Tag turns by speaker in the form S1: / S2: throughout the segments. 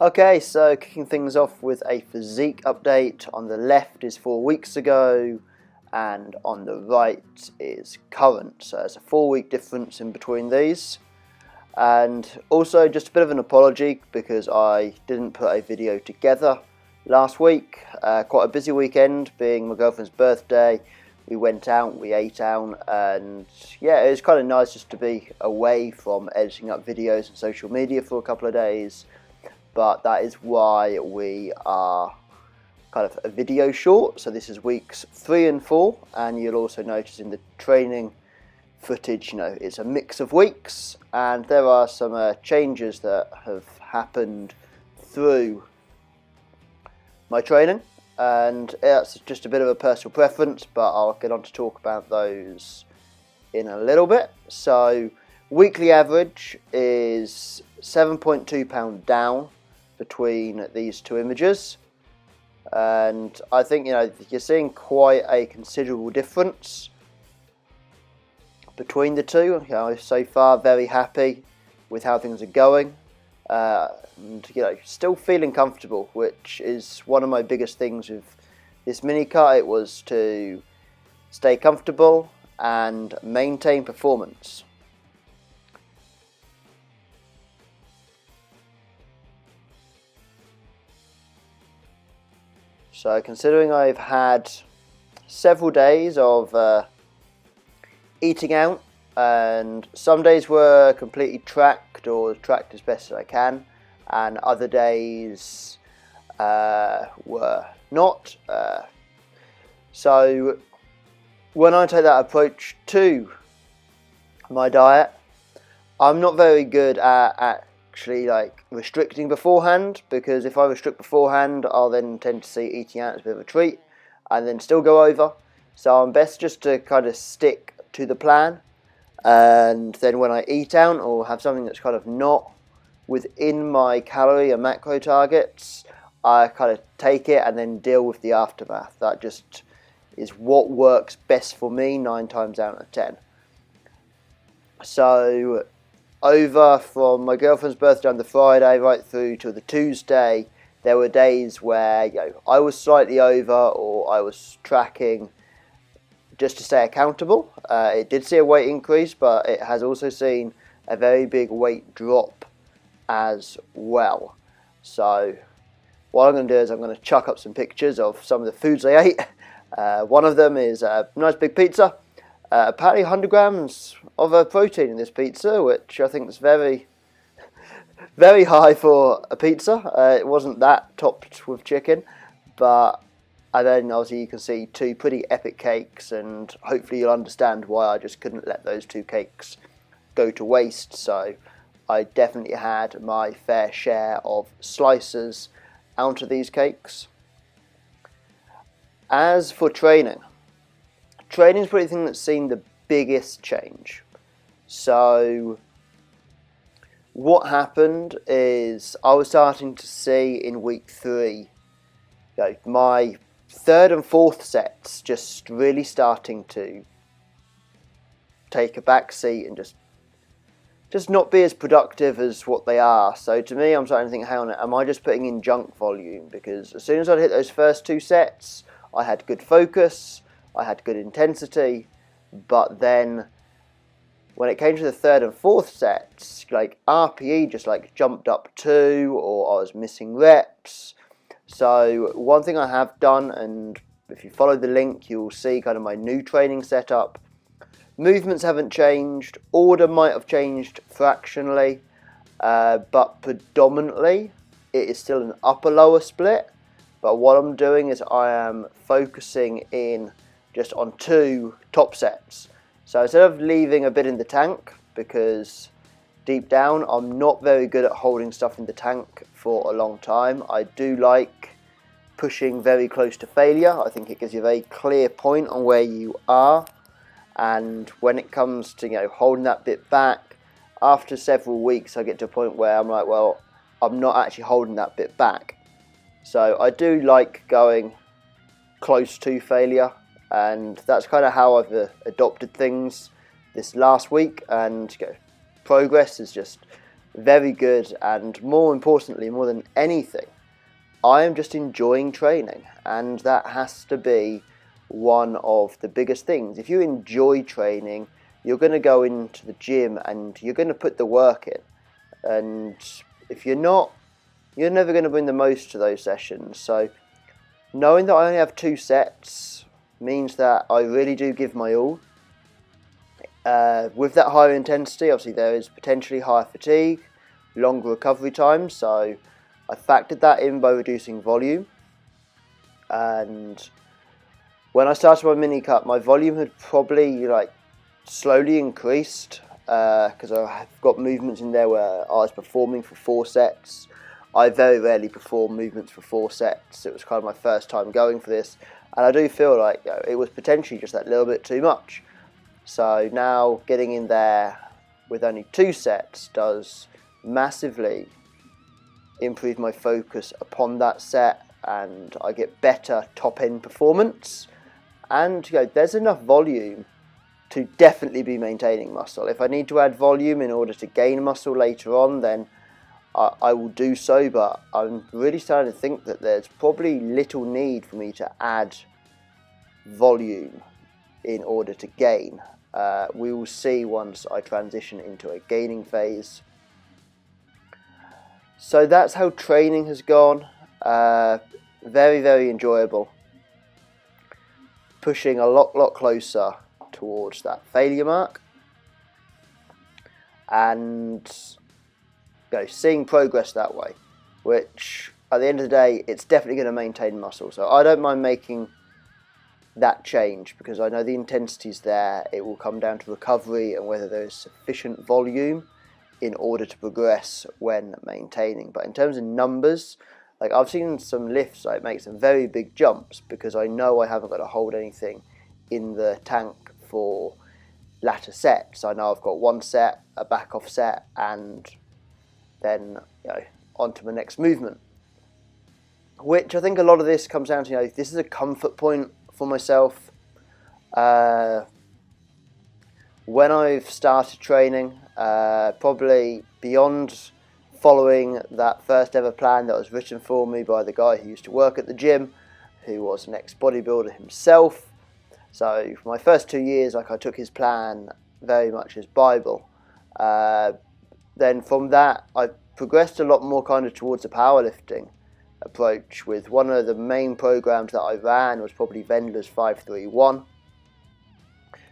S1: Okay, so kicking things off with a physique update. On the left is 4 weeks ago, and on the right is current. So there's a 4-week difference in between these. And also just a bit of an apology because I didn't put a video together last week. Quite a busy weekend, being my girlfriend's birthday. We went out, we ate out, and yeah, it was kind of nice just to be away from editing up videos and social media for a couple of days. But that is why we are kind of a video short. So this is weeks 3 and 4, and you'll also notice in the training footage, it's a mix of weeks, and there are some changes that have happened through my training, and it's just a bit of a personal preference, but I'll get on to talk about those in a little bit. So weekly average is 7.2 pound down between these two images, and I think you're seeing quite a considerable difference between the two. So far very happy with how things are going, and still feeling comfortable, which is one of my biggest things with this mini cut. It was to stay comfortable and maintain performance. So considering I've had several days of eating out, and some days were completely tracked or tracked as best as I can, and other days were not. So when I take that approach to my diet, I'm not very good at actually restricting beforehand, because if I restrict beforehand, I'll then tend to see eating out as a bit of a treat and then still go over. So I'm best just to kind of stick to the plan, and then when I eat out or have something that's kind of not within my calorie and macro targets, I kind of take it and then deal with the aftermath. That just is what works best for me 9 times out of 10. So over from my girlfriend's birthday on the Friday right through to the Tuesday, there were days where I was slightly over, or I was tracking just to stay accountable. It did see a weight increase, but it has also seen a very big weight drop as well. So what I'm going to do is I'm going to chuck up some pictures of some of the foods I ate. One of them is a nice big pizza. Apparently 100 grams of protein in this pizza, which I think is very, very high for a pizza. It wasn't that topped with chicken, and then obviously you can see 2 pretty epic cakes, and hopefully you'll understand why I just couldn't let those 2 cakes go to waste. So I definitely had my fair share of slices out of these cakes. As for training is probably the thing that's seen the biggest change. So what happened is I was starting to see in week 3, my 3rd and 4th sets just really starting to take a back seat and just not be as productive as what they are. So to me, I'm starting to think, hang on, am I just putting in junk volume? Because as soon as I hit those first 2 sets, I had good focus, I had good intensity, but then when it came to the 3rd and 4th sets, RPE just jumped up 2, or I was missing reps. So one thing I have done, and if you follow the link, you'll see kind of my new training setup. Movements haven't changed, order might have changed fractionally, but predominantly it is still an upper-lower split. But what I'm doing is I am focusing in just on 2 top sets. So instead of leaving a bit in the tank, because deep down I'm not very good at holding stuff in the tank for a long time. I do like pushing very close to failure. I think it gives you a very clear point on where you are, and when it comes to holding that bit back, after several weeks I get to a point where I'm like, well, I'm not actually holding that bit back. So I do like going close to failure, and that's kind of how I've adopted things this last week, and progress is just very good, and more importantly, more than anything, I am just enjoying training, and that has to be one of the biggest things. If you enjoy training, you're going to go into the gym and you're going to put the work in, and if you're not, you're never going to bring the most to those sessions. So knowing that I only have 2 sets means that I really do give my all. With that higher intensity, obviously there is potentially higher fatigue, longer recovery time, so I factored that in by reducing volume. And when I started my mini cut, my volume had probably slowly increased, because I've got movements in there where I was performing for 4 sets. I very rarely perform movements for 4 sets. It was kind of my first time going for this, and I do feel like it was potentially just that little bit too much. So now getting in there with only 2 sets does massively improve my focus upon that set, and I get better top end performance, and there's enough volume to definitely be maintaining muscle. If I need to add volume in order to gain muscle later on, then I will do so, but I'm really starting to think that there's probably little need for me to add volume in order to gain. We will see once I transition into a gaining phase. So that's how training has gone. Very, very enjoyable. Pushing a lot closer towards that failure mark. And seeing progress that way, which at the end of the day, it's definitely going to maintain muscle. So I don't mind making that change because I know the intensity's there. It will come down to recovery and whether there is sufficient volume in order to progress when maintaining. But in terms of numbers, I've seen some lifts make some very big jumps because I know I haven't got to hold anything in the tank for latter sets. I know I've got 1 set, a back off set, and then on to my next movement. Which I think a lot of this comes down to, this is a comfort point for myself. When I've started training, probably beyond following that first ever plan that was written for me by the guy who used to work at the gym, who was an ex-bodybuilder himself. So for my first 2 years, I took his plan very much as Bible. Then from that, I progressed a lot more towards the powerlifting approach, with one of the main programs that I ran was probably Wendler's 5-3-1.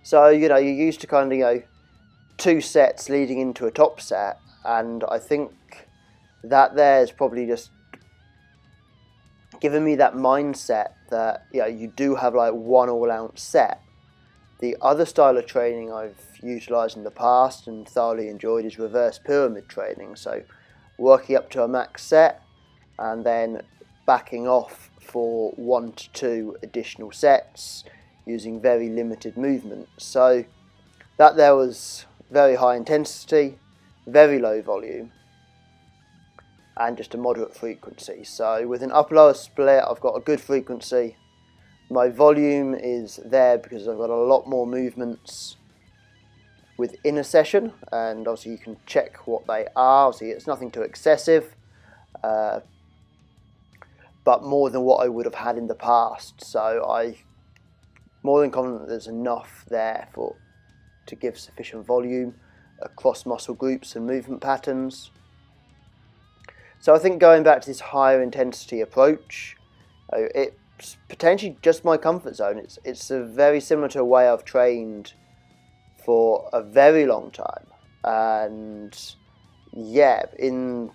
S1: So you're used to 2 sets leading into a top set, and I think that there's probably just given me that mindset that you do have 1 all-out set. The other style of training I've utilised in the past and thoroughly enjoyed is reverse pyramid training. So working up to a max set and then backing off for 1 to 2 additional sets using very limited movement. So that there was very high intensity, very low volume, and just a moderate frequency. So with an upper-lower split, I've got a good frequency. My volume is there because I've got a lot more movements within a session, and obviously you can check what they are. Obviously it's nothing too excessive, but more than what I would have had in the past. So I'm more than confident that there's enough there to give sufficient volume across muscle groups and movement patterns. So I think going back to this higher intensity approach, it's potentially just my comfort zone. It's very similar to a way I've trained for a very long time, and in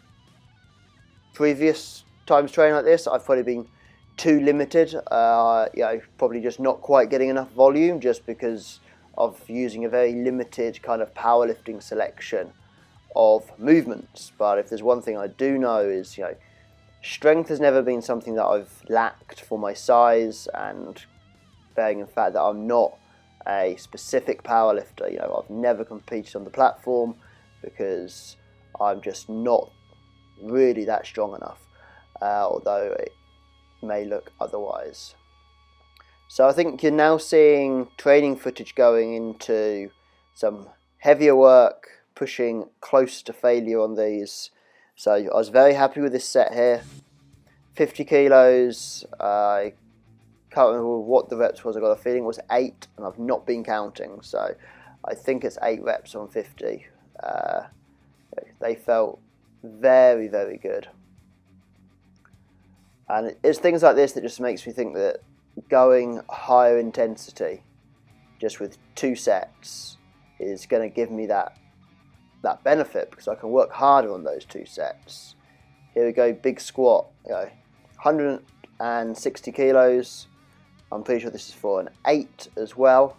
S1: previous times training like this, I've probably been too limited. Probably just not quite getting enough volume just because of using a very limited powerlifting selection of movements. But if there's one thing I do know is strength has never been something that I've lacked for my size, and bearing in fact that I'm not a specific powerlifter. I've never competed on the platform because I'm just not really that strong enough, although it may look otherwise. So I think you're now seeing training footage going into some heavier work, pushing close to failure on these. So I was very happy with this set here. 50 kilos, I can't remember what the reps was, I got a feeling it was 8, and I've not been counting, so I think it's 8 reps on 50. They felt very, very good. And it's things like this that just makes me think that going higher intensity, just with 2 sets, is going to give me that benefit, because I can work harder on those 2 sets. Here we go, big squat, 160 kilos. I'm pretty sure this is for an 8 as well.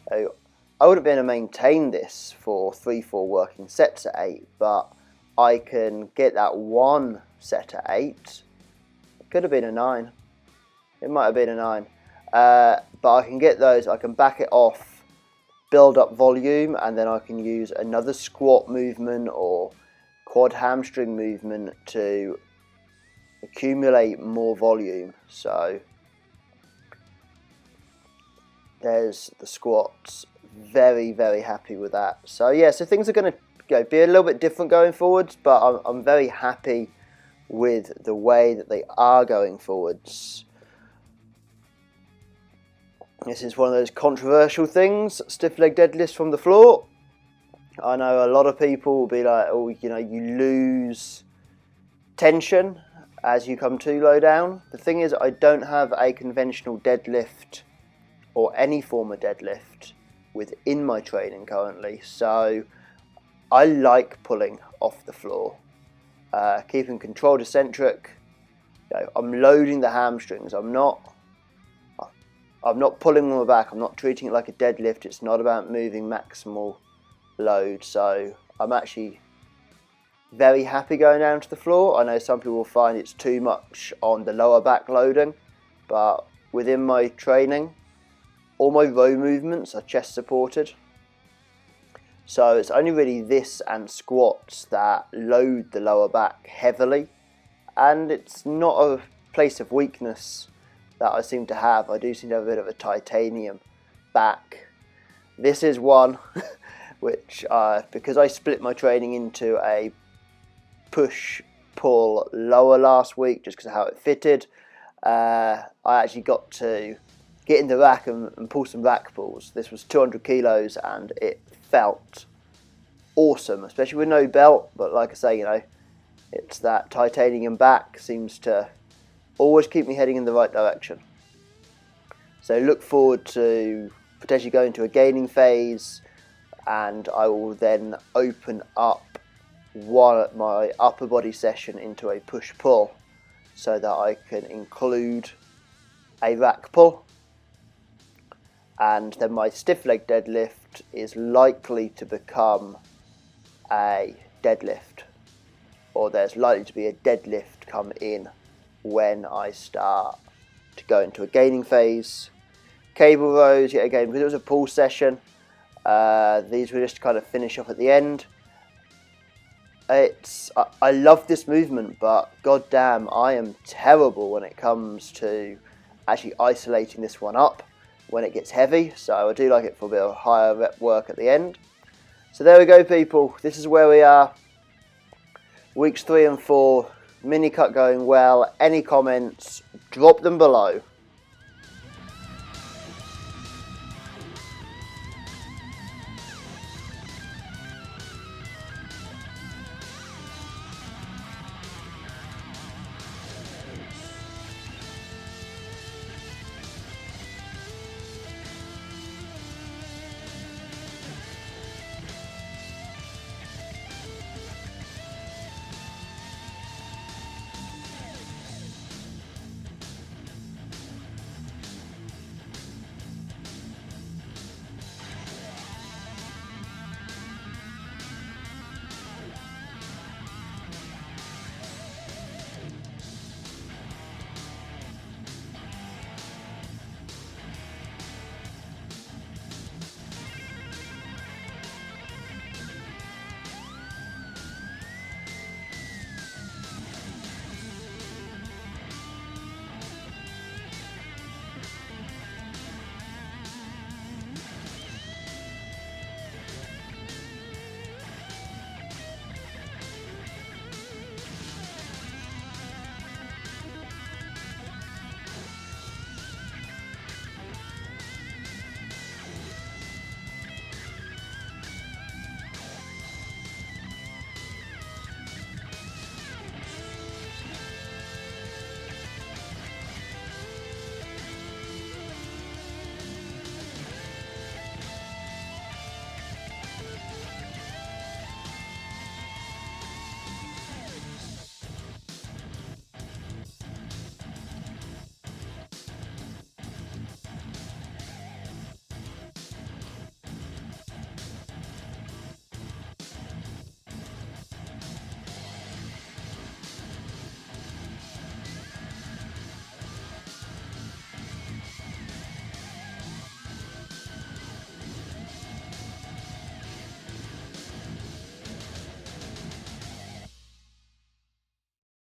S1: So I wouldn't be able to maintain this for 3-4 working sets at 8, but I can get that 1 set at 8. It could have been a 9. It might have been a 9. But I can get those, I can back it off, build up volume, and then I can use another squat movement or quad hamstring movement to accumulate more volume. So there's the squats. Very, very happy with that. So yeah, so things are going to be a little bit different going forwards, but I'm very happy with the way that they are going forwards. This is one of those controversial things, stiff leg deadlifts from the floor. I know a lot of people will be like, oh, you lose tension as you come too low down. The thing is, I don't have a conventional deadlift or any form of deadlift within my training currently, so I like pulling off the floor, keeping controlled eccentric. I'm loading the hamstrings. I'm not pulling on my back. I'm not treating it like a deadlift. It's not about moving maximal load. So I'm actually very happy going down to the floor. I know some people will find it's too much on the lower back loading, but within my training, all my row movements are chest supported. So it's only really this and squats that load the lower back heavily. And it's not a place of weakness that I seem to have. I do seem to have a bit of a titanium back. This is one which, because I split my training into a push-pull lower last week just because of how it fitted, I actually got to get in the rack and pull some rack pulls. This was 200 kilos and it felt awesome, especially with no belt. But like I say, it's that titanium back seems to always keep me heading in the right direction. So look forward to potentially going to a gaining phase, and I will then open up my upper body session into a push-pull so that I can include a rack pull. And then my stiff leg deadlift is likely to become a deadlift, or there's likely to be a deadlift come in when I start to go into a gaining phase. Cable rows, yet again, because it was a pull session, these were just to kind of finish off at the end. I love this movement, but goddamn, I am terrible when it comes to actually isolating this one up when it gets heavy, so I do like it for a bit of higher rep work at the end. So there we go, people. This is where we are. Weeks 3 and 4, mini cut going well. Any comments, drop them below.